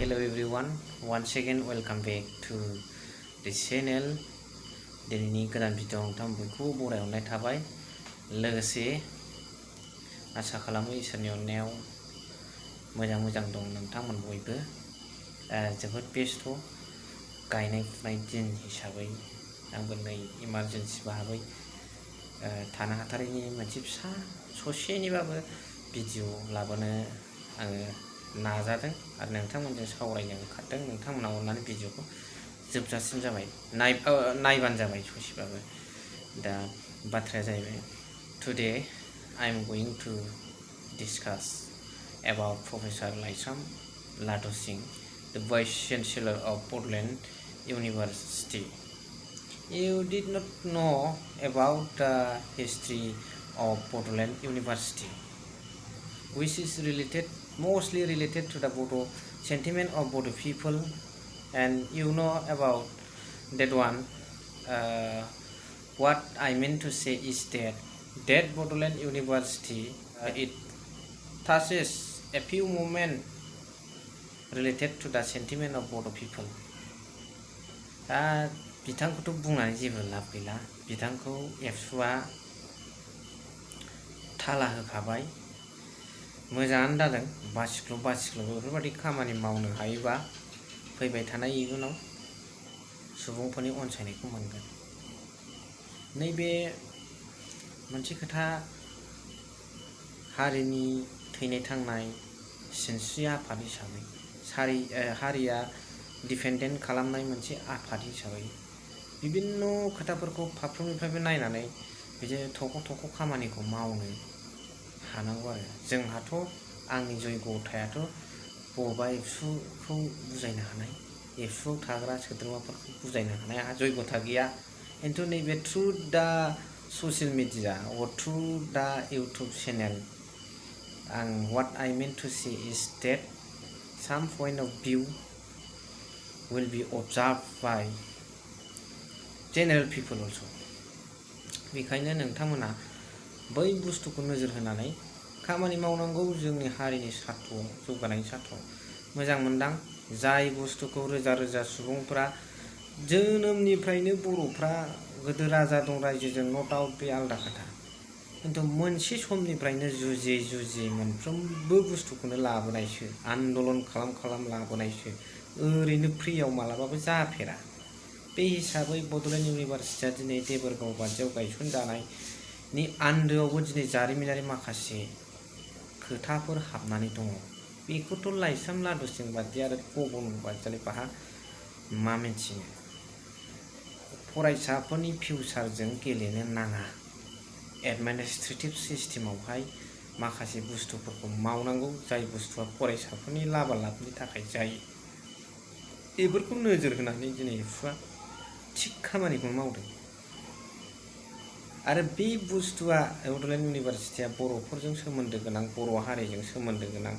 Hello everyone, once again welcome back to the channel. दिनैनि गोदान video नोंथां बयखौबो बरायहरनाय थाबाय। लोगोसे आसा खालामो इसोरनि अननायाव मोजां दं नोंथांमोन बयबो। जोबोद बेस्थ' गायनाय फुनाय दिन हिसाबै आंबो नै इमारजेन्सि भाबै थानो हाथारैनि मोनसे फिसा ससेनिबाबो भिडिअ लाबोनो आङो नाजादों आरो नोंथांमोनजों सावरायनो ओंखारदों। नोंथांमोना अननानै भिडिअखौ जोबजासिम जाबाय नायबानो जाबाय ससेबाबो। दा बाथ्राया जाहैबाय today I am going to discuss about Professor Singh, the Vice Chancellor of B.University. You did not know about the history of B.University, which is mostly related to the Bodo sentiment of Bodo people, and you know about that one. What I meant to say is that B.University it touches a few moments related to the sentiment of Bodo people. बिथांखौथ' बुंनानै जेबो लाब गैला, बिथांखौ एबसुआ थाला होखाबाय। मोजाङानो जादों, बासिख्ल' बेफोरबायदि खामानि मावनो हायोबा फैबाय थानाय इयुनाव सुबुंफोरनि अनसायनायखौ मोनगोन। नैबे मोनसे खोथा, हारिनि थैनाय थांनाय सिनस्रि आफाद हिसाबै हारिया डिपेन्डेन्ट खालामनाय मोनसे आफाद हिसाबै बिभिन्न खोथाफोरखौ फारफ्रोमनिफ्रायबो नायनानै बिदिनो थख' खामानिखौ मावनो हानांगौ आरो। जोंहाथ' आंनि जयग'थायाथ' बबेबा एबसुखौ बुजायनो हानाय, एबसुआव थाग्रा सोद्रोमाफोरखौ बुजायनो हानाय आंहा जयग'था गैया। खिन्थु नैबे थ्रु दा ससियेल मिडिया अर थ्रु दा इउटुब चेनेल आं what I meant to say is that some point of view will be observed by general people also. बेखायनो नोंथांमोना बै बुस्थुखौ नोजोर होनानै खामानि मावनांगौ। जोंनि हारिनि सार्थ'आव, जौगानायनि सार्थ'आव मोजां मोनदां जाय बुस्थुखौ रोजा सुबुंफ्रा जोनोमनिफ्रायनो बर'फ्रा गोदो राजा दं रायजोजों नो डाउट, बे आलादा खोथा। खिन्थु मोनसे समनिफ्रायनो जुजियै मोनफ्रोमबो बुस्थुखौनो लाबोनायसो, आन्दलन खालाम लाबोनायसो, ओरैनो फ्रियाव मालाबाबो जाफेरा। बे हिसाबै बड'लेण्ड इउनिभारसिटिया दिनै देबोरगाव बादियाव गायसनजानायनि आन्दोआवबो दिनै जारिमिनारि माखासे खोथाफोर हाबनानै दङ। बेखौथ' लाइस्राम लादुसिं बादि आरो गबन बादियालाय बाहा मा मिन्थिनो। फरायसाफोरनि फिउचारजों गेलेनो नाङा। एडमिनिस्ट्रेटिभ सिस्टेमावहाय माखासे बुस्थुफोरखौ मावनांगौ, जाय बुस्थुआ फरायसाफोरनि लाबालाबनि थाखाय जायो। बेफोरखौ नोजोर होनानै दिनै एबसुआ थिग खामानिखौ मावदों। आरो बे बुस्थुआ बड'लेण्ड इउनिभारसिटिया बर'फोरजों सोमोन्दो गोनां, बर' हारिजों सोमोन्दो गोनां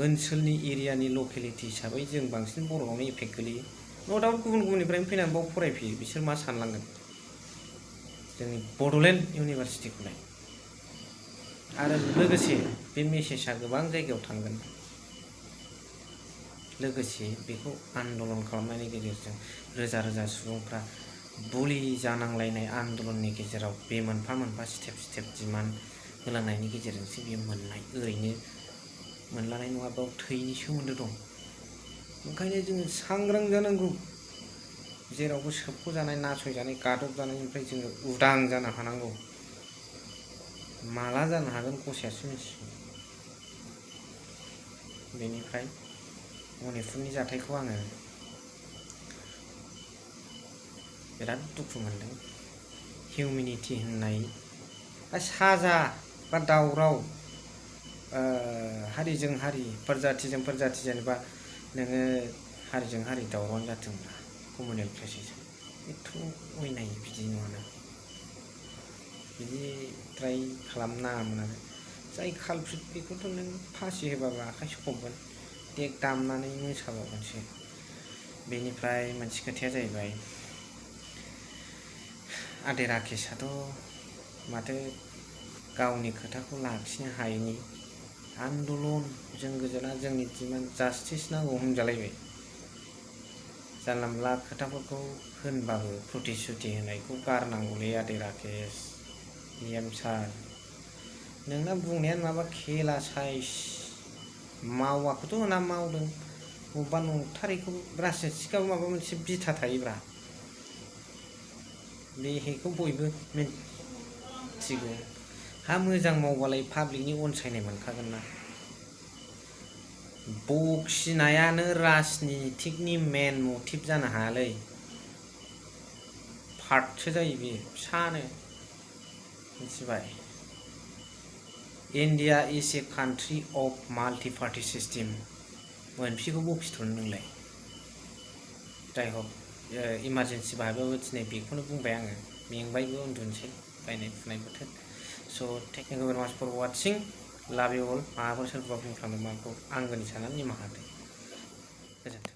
ओनसोलनि एरियानि लकेलिटि हिसाबै जों बांसिन बर'आवनो इफेक्ट गोलैयो। न' डाउट गुबुननिफ्रायनो फैनानै बाव फरायफैयो, बिसोर मा सानलांगोन जोंनि बड'लेण्ड इउनिभारसिटिखौलाय। आरो लोगोसे बे मेसेजआ गोबां जायगायाव थांगोन। लोगोसे बेखौ आन्दलन खालामनायनि गेजेरजों रोजा सुबुंफ्रा बुलि जानांलायनाय आन्दलननि गेजेराव बे मोनफा स्टेप डिमान्ड होलांनायनि गेजेरजोंसो बेयो मोननाय, ओरैनो मोनलानाय नङा। बेयाव थैनि सोमोन्दो दं। ओंखायनो जोङो सांग्रां जानांगौ। जेरावबो सोबख'जानाय, नासयजानाय, गादबजानायनिफ्राय जोङो उदां जानो हानांगौ। माला जानो हागोन गसायासो मिथिगौ। बेनिफ्राय मणिपुरनि जाथायखौ आङो बिराद दुखु मोनदों। हिउमेनिटि होननाय साजा बा दावराव, हारिजों हारि, प्रजातिजों प्रजाति, जेनेबा नोङो हारिजों हारि दावरावानो जाथोंब्रा कमिउनेल प्लेसेसआव, एथ' अयनाय बिदि नङाना। बिदि ट्राय खालामनाङामोन आरो। जाय कालप्रिट बेखौथ' नों फासि होबाबो आखाइ सखबगोन, देग दामनानै मोसाबावगोनसो। बेनिफ्राय मोनसे खोथाया जाहैबाय, आदै राकेशआथ' माथो गावनि खोथाखौ लाखिनो हायैनि आन्दलन, जों गोजोना, जोंनि डिमान्ड जास्टिस नांगौ होनजालायबाय। जानला मोनला खोथाफोरखौ होनबाबो प्रतिश्रुति होनायखौ गारनांगौलै आदै राकेश एम सार नोंना बुंनाया माबा खेला साइज मावाखौथ' होना मावदों बबेबा नंथारैखौ राजनितिकआव माबा मोनसे बिथा थायोब्रा बेखौ बयबो मिथिगौ हा मोजां मावबालाय पाब्लिकनि अनसायनाय मोनखागोन ना बखिनायानो राजनितिकनि मेन मटिभ जानो हायालै पार्टसो जायो बे फिसानो मिथिबाय India is a country of multi party system मोनसेखौ बखिथ'नो नोंलाय जाय हक इमारजेन्सि बाहायबाबो दिनै बेखौनो बुंबाय आङो मेंबायबो उन्दुनोसै गायनाय फुनाय बोथोर स' थेंक इउ भेरि माच फर वाचिं लाभ इउ अल माबाफोर सोरबा बुंफ्लांदों माबाखौ आंगोनि साननानै निमाहा होदो गोजोन्थों